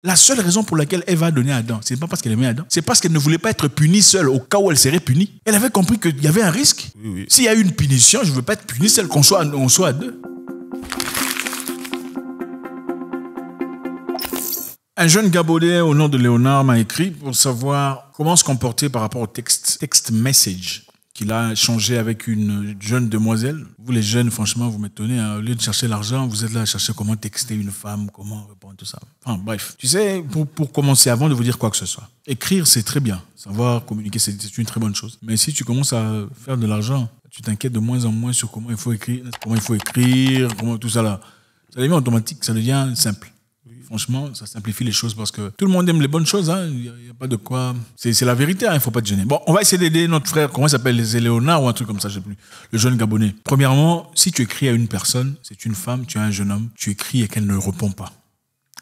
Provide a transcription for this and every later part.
La seule raison pour laquelle Ève a donné à Adam, c'est pas parce qu'elle aimait Adam, c'est parce qu'elle ne voulait pas être punie seule au cas où elle serait punie. Elle avait compris qu'il y avait un risque. Oui. S'il y a une punition, je ne veux pas être punie seule, on soit à deux. Un jeune Gabonais au nom de Léonard m'a écrit pour savoir comment se comporter par rapport au text message qu'il a échangé avec une jeune demoiselle. Vous les jeunes, franchement, vous m'étonnez. Au lieu de chercher l'argent, vous êtes là à chercher comment texter une femme, comment répondre, tout ça. Enfin, bref. Tu sais, pour commencer, avant de vous dire quoi que ce soit, écrire, c'est très bien. Savoir communiquer, c'est une très bonne chose. Mais si tu commences à faire de l'argent, tu t'inquiètes de moins en moins sur comment il faut écrire, comment tout ça là. Ça devient automatique, ça devient simple. Franchement, ça simplifie les choses parce que tout le monde aime les bonnes choses. Hein. Il n'y a pas de quoi... C'est la vérité, hein. Il ne faut pas te gêner. Bon, on va essayer d'aider notre frère, comment il s'appelle, les Léonard ou un truc comme ça, je ne sais plus. Le jeune Gabonais. Premièrement, si tu écris à une personne, c'est une femme, tu as un jeune homme, tu écris et qu'elle ne répond pas.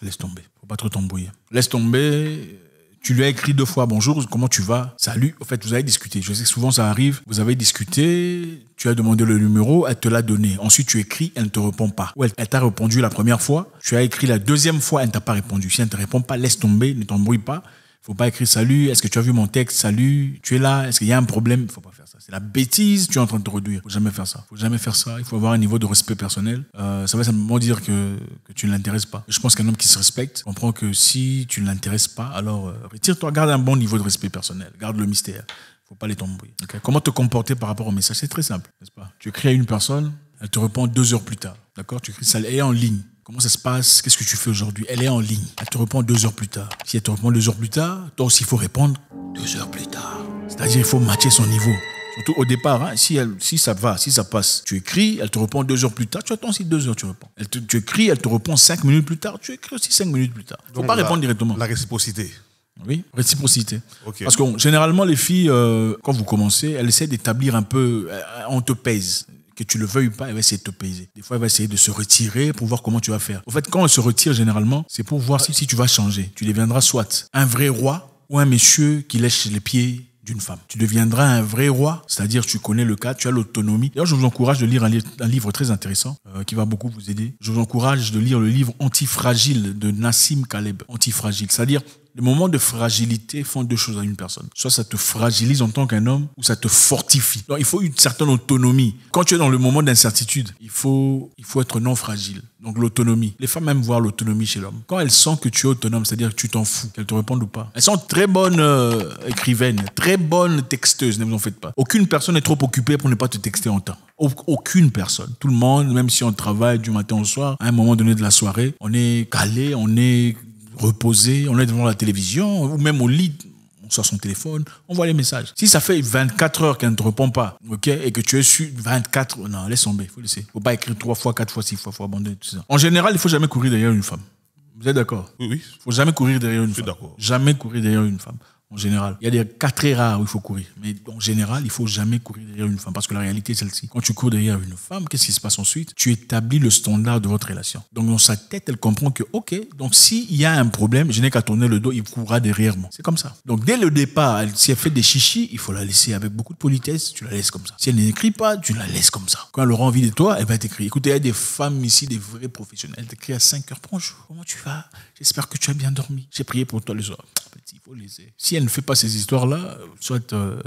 Laisse tomber. Il ne faut pas trop t'embrouiller. Laisse tomber... Tu lui as écrit 2 fois, bonjour, comment tu vas? Salut. En fait, vous avez discuté. Je sais que souvent ça arrive. Vous avez discuté, tu as demandé le numéro, elle te l'a donné. Ensuite, tu écris, elle ne te répond pas. Ou elle t'a répondu la première fois. Tu as écrit la 2e fois, elle ne t'a pas répondu. Si elle ne te répond pas, laisse tomber, ne t'embrouille pas. Il ne faut pas écrire salut, est-ce que tu as vu mon texte? Salut, tu es là, est-ce qu'il y a un problème? Il ne faut pas faire ça. C'est la bêtise, tu es en train de te réduire. Il ne faut jamais faire ça. Il ne faut jamais faire ça. Il faut avoir un niveau de respect personnel. Ça va simplement dire que tu ne l'intéresses pas. Je pense qu'un homme qui se respecte comprend que si tu ne l'intéresses pas, alors retire-toi, garde un bon niveau de respect personnel. Garde le mystère. Il ne faut pas les t'embrouiller. Okay? Comment te comporter par rapport au message? C'est très simple, n'est-ce pas? Tu écris à une personne, elle te répond 2 heures plus tard. D'accord? Tu écris ça, elle est en ligne. Comment ça se passe? Qu'est-ce que tu fais aujourd'hui? Elle est en ligne. Elle te répond 2 heures plus tard. Si elle te répond 2 heures plus tard, toi aussi, il faut répondre 2 heures plus tard. C'est-à-dire, il faut matcher son niveau. Surtout au départ, hein, si ça va, si ça passe, tu écris, elle te répond 2 heures plus tard, tu attends aussi 2 heures, tu réponds. Tu écris, elle te répond 5 minutes plus tard, tu écris aussi 5 minutes plus tard. Il ne faut pas répondre directement. La réciprocité. Oui, réciprocité. Okay. Parce que généralement, les filles, quand vous commencez, elles essaient d'établir un peu, on te pèse. Que tu le veuilles pas, elle va essayer de te peser. Des fois, elle va essayer de se retirer pour voir comment tu vas faire. En fait, quand elle se retire, généralement, c'est pour voir si tu vas changer. Tu deviendras soit un vrai roi ou un monsieur qui lèche les pieds d'une femme. Tu deviendras un vrai roi, c'est-à-dire tu connais le cas, tu as l'autonomie. D'ailleurs, je vous encourage de lire un livre très intéressant qui va beaucoup vous aider. Je vous encourage de lire le livre Antifragile de Nassim Taleb. Antifragile, c'est-à-dire les moments de fragilité font 2 choses à une personne. Soit ça te fragilise en tant qu'un homme, ou ça te fortifie. Donc, il faut une certaine autonomie. Quand tu es dans le moment d'incertitude, il faut être non fragile. Donc l'autonomie. Les femmes aiment voir l'autonomie chez l'homme. Quand elles sentent que tu es autonome, c'est-à-dire que tu t'en fous, qu'elles te répondent ou pas. Elles sont très bonnes écrivaines, très bonnes texteuses, ne vous en faites pas. Aucune personne n'est trop occupée pour ne pas te texter en temps. Aucune personne. Tout le monde, même si on travaille du matin au soir, à un moment donné de la soirée, on est calé, on est reposé, on est devant la télévision ou même au lit, on sort son téléphone, on voit les messages. Si ça fait 24 heures qu'elle ne te répond pas, ok, et que tu es sur 24, non, laisse tomber, il faut laisser. Il ne faut pas écrire 3 fois, 4 fois, 6 fois, il faut abandonner tout ça. En général, il ne faut jamais courir derrière une femme. Vous êtes d'accord? Oui. Il ne faut jamais courir derrière une femme. Je suis d'accord. Jamais courir derrière une femme. En général. Il y a des cas très rares où il faut courir. Mais en général, il ne faut jamais courir derrière une femme. Parce que la réalité est celle-ci. Quand tu cours derrière une femme, qu'est-ce qui se passe ensuite? Tu établis le standard de votre relation. Donc dans sa tête, elle comprend que, ok, donc s'il y a un problème, je n'ai qu'à tourner le dos, il courra derrière moi. C'est comme ça. Donc dès le départ, si elle fait des chichis, il faut la laisser avec beaucoup de politesse, tu la laisses comme ça. Si elle n'écrit pas, tu la laisses comme ça. Quand elle aura envie de toi, elle va t'écrire. Écoutez, il y a des femmes ici, des vrais professionnels. Elle t'écrit à 5 heures. Bonjour, comment tu vas? J'espère que tu as bien dormi. J'ai prié pour toi le soir. Il faut laisser. Si elle ne fait pas ces histoires-là, soit elle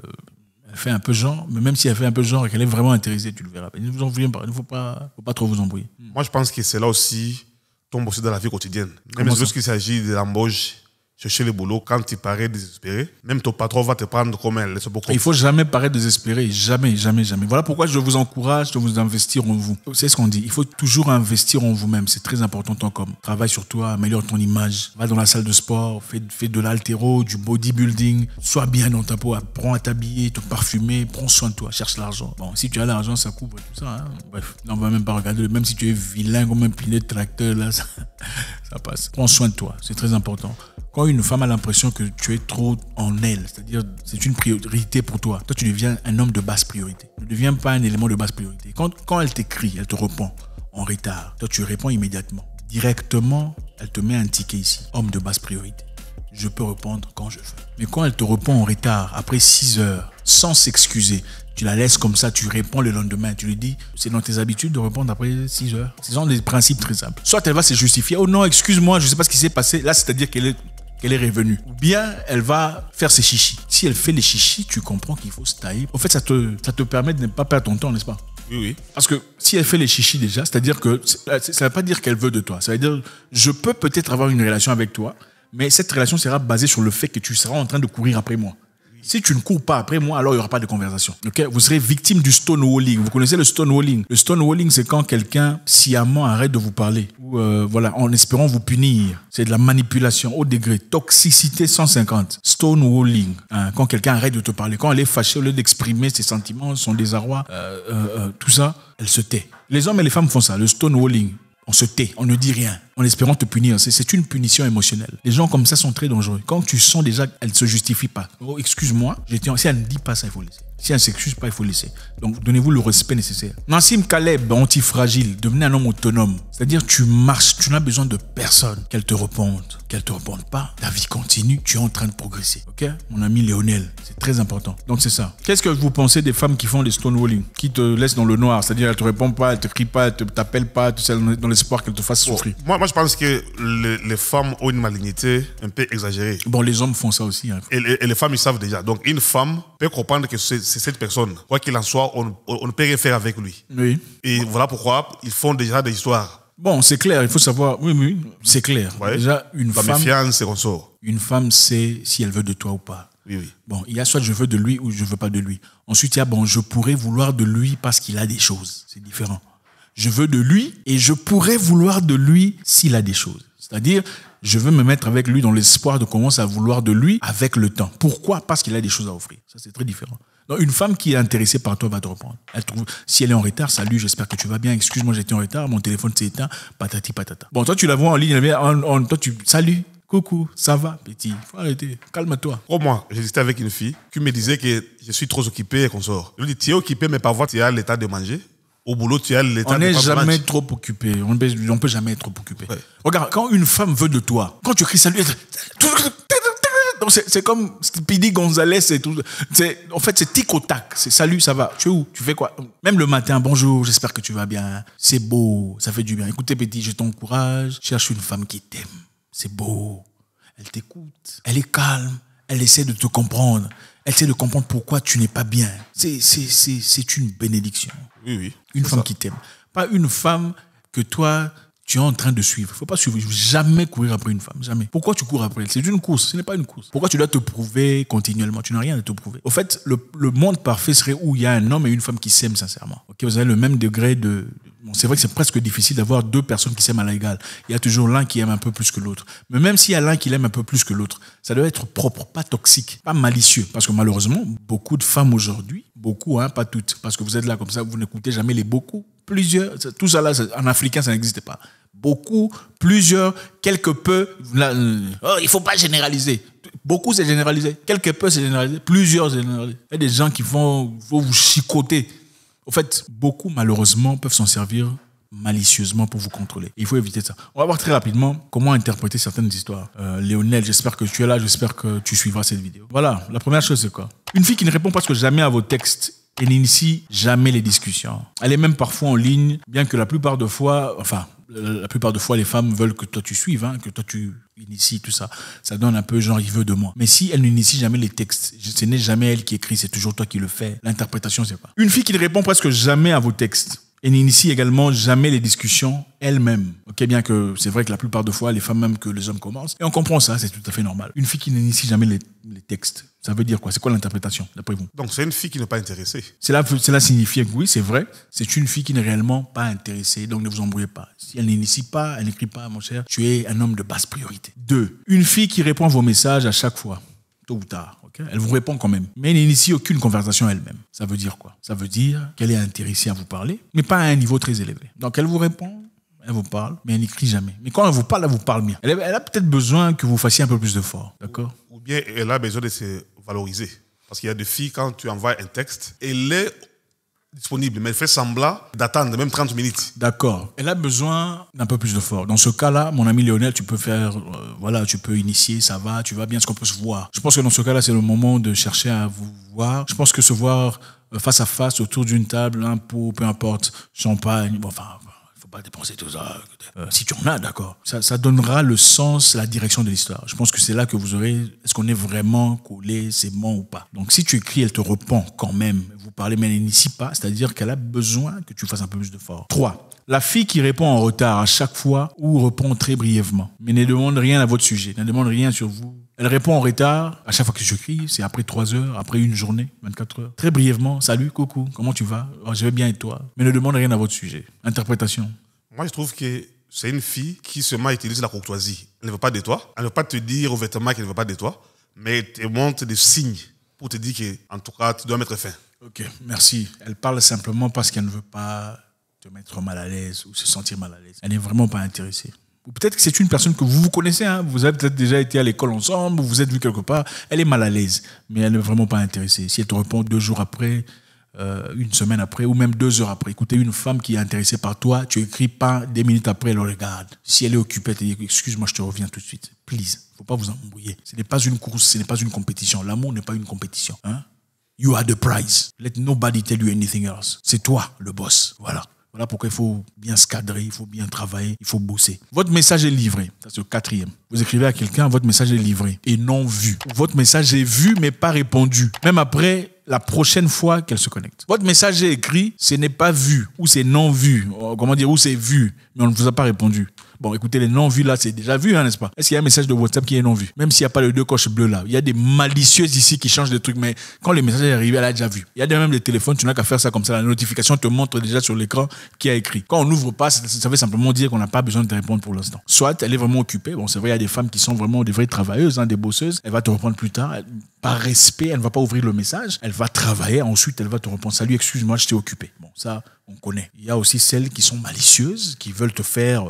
fait un peu genre, mais même si elle fait un peu genre et qu'elle est vraiment intéressée, tu le verras. Ne vous embrouillez pas, il ne faut pas trop vous embrouiller. Moi, je pense que c'est là aussi tombe aussi dans la vie quotidienne. Même lorsqu'il s'agit de l'embauche, chercher le boulot, quand tu parais désespéré, même ton patron va te prendre comme elle. Il ne faut jamais paraître désespéré, jamais, jamais, jamais. Voilà pourquoi je vous encourage de vous investir en vous. C'est ce qu'on dit, il faut toujours investir en vous-même, c'est très important en tant qu'homme. Travaille sur toi, améliore ton image, va dans la salle de sport, fais de l'haltéro, du bodybuilding, sois bien dans ta peau, apprends à t'habiller, te parfumer, prends soin de toi, cherche l'argent. Bon, si tu as l'argent, ça couvre tout ça. Hein. Bref, on ne va même pas regarder, même si tu es vilain comme un pilote de tracteur, là, ça passe. Prends soin de toi, c'est très important. Quand une femme a l'impression que tu es trop en elle, c'est-à-dire c'est une priorité pour toi, toi tu deviens un homme de basse priorité. Ne deviens pas un élément de basse priorité. Quand elle t'écrit, elle te répond en retard, toi tu réponds immédiatement. Directement, elle te met un ticket ici, homme de basse priorité. je peux répondre quand je veux. Mais quand elle te répond en retard, après 6 heures, sans s'excuser, tu la laisses comme ça, tu réponds le lendemain, tu lui dis, c'est dans tes habitudes de répondre après 6 heures. Ce sont des principes très simples. Soit elle va se justifier, oh non, excuse-moi, je ne sais pas ce qui s'est passé. Là, c'est-à-dire qu'elle est revenue. Ou bien, elle va faire ses chichis. Si elle fait les chichis, tu comprends qu'il faut se tailler. En fait, ça te permet de ne pas perdre ton temps, n'est-ce pas? Oui. Parce que si elle fait les chichis déjà, c'est-à-dire que ça ne veut pas dire qu'elle veut de toi. Ça veut dire, je peux peut-être avoir une relation avec toi, mais cette relation sera basée sur le fait que tu seras en train de courir après moi. Si tu ne cours pas après moi, alors il n'y aura pas de conversation. Okay? Vous serez victime du stonewalling. Vous connaissez le stonewalling? Le stonewalling, c'est quand quelqu'un sciemment arrête de vous parler. Ou voilà, en espérant vous punir. C'est de la manipulation haut degré. Toxicité 150. Stonewalling. Hein, quand quelqu'un arrête de te parler. Quand elle est fâchée, au lieu d'exprimer ses sentiments, son désarroi, tout ça, elle se tait. Les hommes et les femmes font ça. Le stonewalling. On se tait, on ne dit rien, en espérant te punir. C'est une punition émotionnelle. Les gens comme ça sont très dangereux. Quand tu sens déjà qu'elle ne se justifie pas. Oh, excuse-moi, si elle ne dit pas ça, il faut laisser. Si elle ne s'excuse pas, il faut laisser. Donc, donnez-vous le respect nécessaire. Nassim Taleb, antifragile, devenez un homme autonome. C'est-à-dire, tu marches, tu n'as besoin de personne. Qu'elle te réponde. Qu'elle te réponde pas, ta vie continue, tu es en train de progresser. Ok? Mon ami Léonel, c'est très important. Donc, c'est ça. Qu'est-ce que vous pensez des femmes qui font des stonewalling, qui te laissent dans le noir? C'est-à-dire, elles te répondent pas, elles te crient pas, elles t'appellent pas, tout ça, dans l'espoir qu'elles te fassent souffrir. Moi, je pense que les femmes ont une malignité un peu exagérée. Bon, les hommes font ça aussi. Hein. Et les femmes, ils savent déjà. Donc, une femme peut comprendre que c'est cette personne. Quoi qu'il en soit, on ne peut rien faire avec lui. Oui. Et voilà pourquoi ils font déjà des histoires. Bon, c'est clair, il faut savoir. Oui, c'est clair. Ouais. Déjà, une La femme. méfiance, c'est qu'on sort. Une femme sait si elle veut de toi ou pas. Oui. Bon, il y a soit je veux de lui ou je veux pas de lui. Ensuite, il y a bon, je pourrais vouloir de lui parce qu'il a des choses. C'est différent. Je veux de lui et je pourrais vouloir de lui s'il a des choses. C'est-à-dire, je veux me mettre avec lui dans l'espoir de commencer à vouloir de lui avec le temps. Pourquoi? Parce qu'il a des choses à offrir. Ça, c'est très différent. Donc, une femme qui est intéressée par toi va te reprendre. Si elle est en retard, salut, j'espère que tu vas bien. Excuse-moi, j'étais en retard, mon téléphone s'est éteint, patati patata. Bon, toi, tu la vois en ligne, toi, salut, coucou, ça va, petit. Faut arrêter, calme-toi. Pour moi, j'étais avec une fille qui me disait que je suis trop occupé et qu'on sort. Je lui dis, tu es occupé, mais parfois, tu as l'état de manger. Au boulot, tu as l'état de manger. On n'est jamais trop occupé. On ne peut jamais être trop occupé. Ouais. Regarde, quand une femme veut de toi, quand tu cries salut, c'est comme Speedy Gonzalez et tout. En fait, c'est tic au tac. C'est salut, ça va. Tu es où? Tu fais quoi? Même le matin, bonjour, j'espère que tu vas bien. C'est beau, ça fait du bien. Écoutez, petit, je t'encourage. Cherche une femme qui t'aime. C'est beau. Elle t'écoute. Elle est calme. Elle essaie de te comprendre. Elle essaie de comprendre pourquoi tu n'es pas bien. C'est une bénédiction. Oui. Une femme qui t'aime. Pas une femme que toi, tu es en train de suivre. Il ne faut pas suivre. Jamais courir après une femme. Jamais. Pourquoi tu cours après elle? C'est une course. Ce n'est pas une course. Pourquoi tu dois te prouver continuellement? Tu n'as rien à te prouver. Au fait, le monde parfait serait où il y a un homme et une femme qui s'aiment sincèrement. Okay, vous avez le même degré de... Bon, c'est vrai que c'est presque difficile d'avoir deux personnes qui s'aiment à l'égal. Il y a toujours l'un qui aime un peu plus que l'autre. Mais même s'il y a l'un qui l'aime un peu plus que l'autre, ça doit être propre, pas toxique, pas malicieux. Parce que malheureusement, beaucoup de femmes aujourd'hui, beaucoup, pas toutes, parce que vous êtes là comme ça, vous n'écoutez jamais les beaucoup, plusieurs, tout ça là, en africain, ça n'existe pas. Beaucoup, plusieurs, quelque peu, là, il ne faut pas généraliser. Beaucoup, c'est généralisé. Quelque peu, c'est généralisé. Plusieurs, c'est généralisé. Il y a des gens qui vont vous chicoter. En fait, beaucoup, malheureusement, peuvent s'en servir malicieusement pour vous contrôler. Il faut éviter ça. On va voir très rapidement comment interpréter certaines histoires. Léonel, j'espère que tu es là, j'espère que tu suivras cette vidéo. Voilà, la première chose, c'est quoi? Une fille qui ne répond presque jamais à vos textes et n'initie jamais les discussions. Elle est même parfois en ligne, bien que la plupart de fois, les femmes veulent que toi tu suives, que toi tu inities tout ça. Ça donne un peu genre, il veut de moi. Mais si elle n'initie jamais les textes, ce n'est jamais elle qui écrit, c'est toujours toi qui le fais. L'interprétation, c'est quoi? Une fille qui ne répond presque jamais à vos textes et n'initie également jamais les discussions elle-même. Ok, bien que c'est vrai que la plupart de fois, les femmes même que les hommes commencent. Et on comprend ça, c'est tout à fait normal. Une fille qui n'initie jamais les textes, ça veut dire quoi? C'est quoi l'interprétation, d'après vous? Donc, c'est une fille qui n'est pas intéressée. Cela signifie que oui, c'est vrai, c'est une fille qui n'est réellement pas intéressée, donc ne vous embrouillez pas. Si elle n'initie pas, elle n'écrit pas, mon cher, tu es un homme de basse priorité. 2. Une fille qui répond à vos messages à chaque fois, tôt ou tard. Okay? Elle vous répond quand même, mais elle n'initie aucune conversation elle-même. Ça veut dire quoi? Ça veut dire qu'elle est intéressée à vous parler, mais pas à un niveau très élevé. Donc elle vous répond, elle vous parle, mais elle n'écrit jamais. Mais quand elle vous parle bien. Elle a peut-être besoin que vous fassiez un peu plus d'efforts, d'accord? Ou bien elle a besoin de se valoriser. Parce qu'il y a des filles, quand tu envoies un texte, elle est disponible, mais elle fait semblant d'attendre même 30 minutes. D'accord. Elle a besoin d'un peu plus d'effort. Dans ce cas-là, mon ami Lionel, tu peux faire, voilà, tu peux initier, ça va, tu vas bien, est-ce qu'on peut se voir? Je pense que dans ce cas-là, c'est le moment de chercher à vous voir. Je pense que se voir face à face, autour d'une table, un pot, peu importe, champagne, bon, enfin, il faut pas dépenser tout ça. Si tu en as, d'accord. Ça donnera le sens, la direction de l'histoire. Je pense que c'est là que vous aurez, est-ce qu'on est vraiment collé, c'est bon ou pas. Donc, si tu écris, elle te répond quand même. Vous parlez, mais elle n'initie pas, c'est-à-dire qu'elle a besoin que tu fasses un peu plus d'effort. 3. La fille qui répond en retard à chaque fois ou répond très brièvement, mais ne demande rien à votre sujet, ne demande rien sur vous. Elle répond en retard à chaque fois que je crie, c'est après 3 heures, après une journée, 24 heures. Très brièvement, salut, coucou, comment tu vas? Oh, je vais bien et toi? Mais ne demande rien à votre sujet. Interprétation. Moi, je trouve que c'est une fille qui seulement utilise la courtoisie. Elle ne veut pas de toi. Elle ne veut pas te dire ouvertement qu'elle ne veut pas de toi, mais elle te montre des signes pour te dire qu'en tout cas, tu dois mettre fin. Ok, merci. Elle parle simplement parce qu'elle ne veut pas te mettre mal à l'aise ou se sentir mal à l'aise. Elle n'est vraiment pas intéressée. Ou peut-être que c'est une personne que vous connaissez, hein. Vous avez peut-être déjà été à l'école ensemble, vous vous êtes vu quelque part. Elle est mal à l'aise, mais elle n'est vraiment pas intéressée. Si elle te répond 2 jours après, une semaine après, ou même 2 heures après. Écoutez, une femme qui est intéressée par toi, tu écris pas, 2 minutes après, elle le regarde. Si elle est occupée, elle te dit, excuse-moi, je te reviens tout de suite. Please, faut pas vous embrouiller. Ce n'est pas une course, ce n'est pas une compétition. L'amour n'est pas une compétition. Hein? You are the prize. Let nobody tell you anything else. C'est toi, le boss. Voilà. Voilà pourquoi il faut bien se cadrer, il faut bien travailler, il faut bosser. Votre message est livré. Ça, c'est le 4e. Vous écrivez à quelqu'un, votre message est livré et non vu. Votre message est vu, mais pas répondu. Même après la prochaine fois qu'elle se connecte. Votre message est écrit, ce n'est pas vu, ou c'est non vu. Comment dire, ou c'est vu, mais on ne vous a pas répondu. Bon, écoutez, les non-vus là, c'est déjà vu, hein, n'est-ce pas? Est-ce qu'il y a un message de WhatsApp qui est non-vu? Même s'il n'y a pas les 2 coches bleues là. Il y a des malicieuses ici qui changent des trucs, mais quand le message est arrivé, elle a déjà vu. Il y a même des téléphones, tu n'as qu'à faire ça comme ça. La notification te montre déjà sur l'écran qui a écrit. Quand on n'ouvre pas, ça veut simplement dire qu'on n'a pas besoin de te répondre pour l'instant. Soit elle est vraiment occupée. Bon, c'est vrai, il y a des femmes qui sont vraiment des vraies travailleuses, hein, des bosseuses. Elle va te répondre plus tard. Par respect, elle ne va pas ouvrir le message. Elle va travailler. Ensuite, elle va te répondre, salut, excuse-moi, je t'ai occupé. Bon, ça, on connaît. Il y a aussi celles qui sont malicieuses, qui veulent te faire,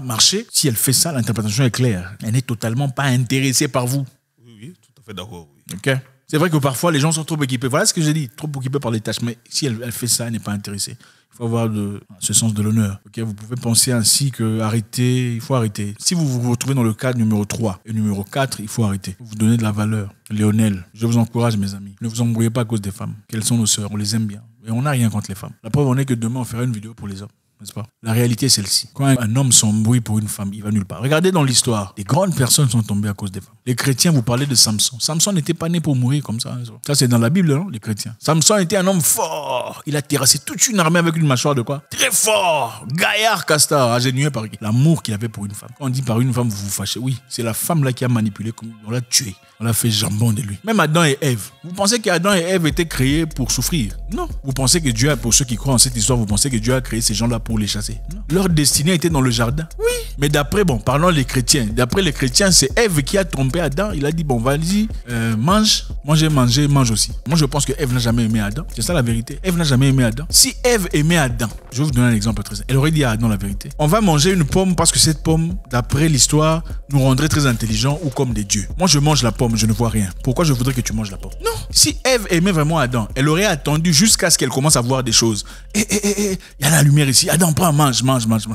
marcher. Si elle fait ça, l'interprétation est claire. Elle n'est totalement pas intéressée par vous. Oui, tout à fait d'accord. Oui. Ok. C'est vrai que parfois, les gens sont trop équipés. Voilà ce que j'ai dit, trop occupés par les tâches. Mais si elle fait ça, elle n'est pas intéressée. Il faut avoir ce sens de l'honneur. Okay, vous pouvez penser ainsi que il faut arrêter. Si vous vous retrouvez dans le cadre numéro 3 et numéro 4, il faut arrêter. Vous donnez de la valeur. Lionel, je vous encourage, mes amis. Ne vous embrouillez pas à cause des femmes. Qu'elles sont nos sœurs, on les aime bien. Et on n'a rien contre les femmes. La preuve en est que demain, on fera une vidéo pour les hommes. N'est-ce pas? La réalité est celle-ci. Quand un homme s'embrouille pour une femme, il va nulle part. Regardez dans l'histoire, des grandes personnes sont tombées à cause des femmes. Les chrétiens, vous parlez de Samson. Samson n'était pas né pour mourir comme ça. Ça, c'est dans la Bible, non? Les chrétiens. Samson était un homme fort. Il a terrassé toute une armée avec une mâchoire de quoi? Très fort. Gaillard, castor, ingénieux par l'amour qu'il avait pour une femme. Quand on dit par une femme, vous vous fâchez. Oui, c'est la femme là qui a manipulé, on l'a tué. On l'a fait jambon de lui. Même Adam et Ève. Vous pensez qu'Adam et Ève étaient créés pour souffrir? Non. Vous pensez que Dieu, pour ceux qui croient en cette histoire, vous pensez que Dieu a créé ces gens-là pour les chasser? Non. Leur destinée était dans le jardin. Oui. Mais parlons les chrétiens. D'après les chrétiens, c'est Ève qui a trompé Adam. Il a dit, bon, vas-y, mange. Moi, j'ai mangé, mange aussi. Moi, je pense que Ève n'a jamais aimé Adam. C'est ça la vérité. Ève n'a jamais aimé Adam. Si Ève aimait Adam, je vais vous donner un exemple très simple. Elle aurait dit à Adam la vérité. On va manger une pomme parce que cette pomme, d'après l'histoire, nous rendrait très intelligents ou comme des dieux. Moi, je mange la pomme, je ne vois rien. Pourquoi je voudrais que tu manges la pomme? Non. Si Ève aimait vraiment Adam, elle aurait attendu jusqu'à ce qu'elle commence à voir des choses. Il y a la lumière ici. Adam, prends, mange.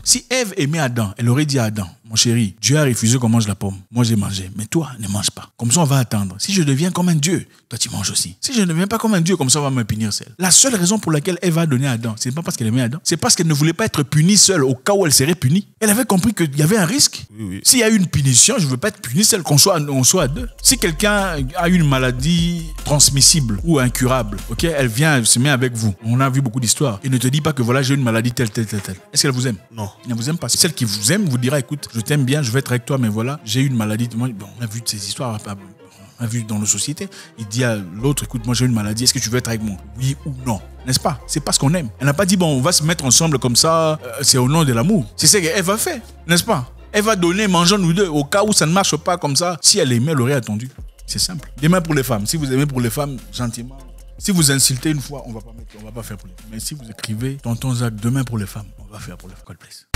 Si Ève aimait Adam, elle aurait dit à Adam, mon chéri, Dieu a refusé qu'on mange la pomme. Moi, j'ai mangé. Mais toi, ne mange pas. Comme ça, on va attendre. Si je deviens comme un Dieu, toi, tu manges aussi. Si je ne deviens pas comme un Dieu, comme ça, on va me punir seule. La seule raison pour laquelle Ève a donné à Adam, c'est pas parce qu'elle aimait Adam, c'est parce qu'elle ne voulait pas être punie seule au cas où elle serait punie. Elle avait compris qu'il y avait un risque. Oui. S'il y a une punition, je ne veux pas être punie seule, on soit à 2. Si quelqu'un a une maladie transmissible ou incurable, ok, elle vient, elle se met avec vous. On a vu beaucoup d'histoires. Et ne te dit pas que voilà, j'ai une maladie telle. Est-ce qu'elle vous aime? Non. Elle ne vous aime pas. Celle qui vous aime vous dira, écoute, je t'aime bien, je vais être avec toi, mais voilà, j'ai une maladie. Bon, on a vu ces histoires, on a vu dans nos sociétés. Il dit à l'autre, écoute, moi j'ai une maladie, est-ce que tu veux être avec moi? Oui ou non? N'est-ce pas? C'est parce qu'on aime. Elle n'a pas dit, bon, on va se mettre ensemble comme ça, c'est au nom de l'amour. C'est ce qu'elle va faire, n'est-ce pas? Elle va donner, mangeons nous deux, au cas où ça ne marche pas comme ça. Si elle aimait, elle aurait attendu. C'est simple. Demain pour les femmes. Si vous aimez pour les femmes, gentiment. Si vous insultez une fois, on va pas faire pour les femmes. Mais si vous écrivez, tonton Zach, demain pour les femmes, on va faire pour les femmes. God bless.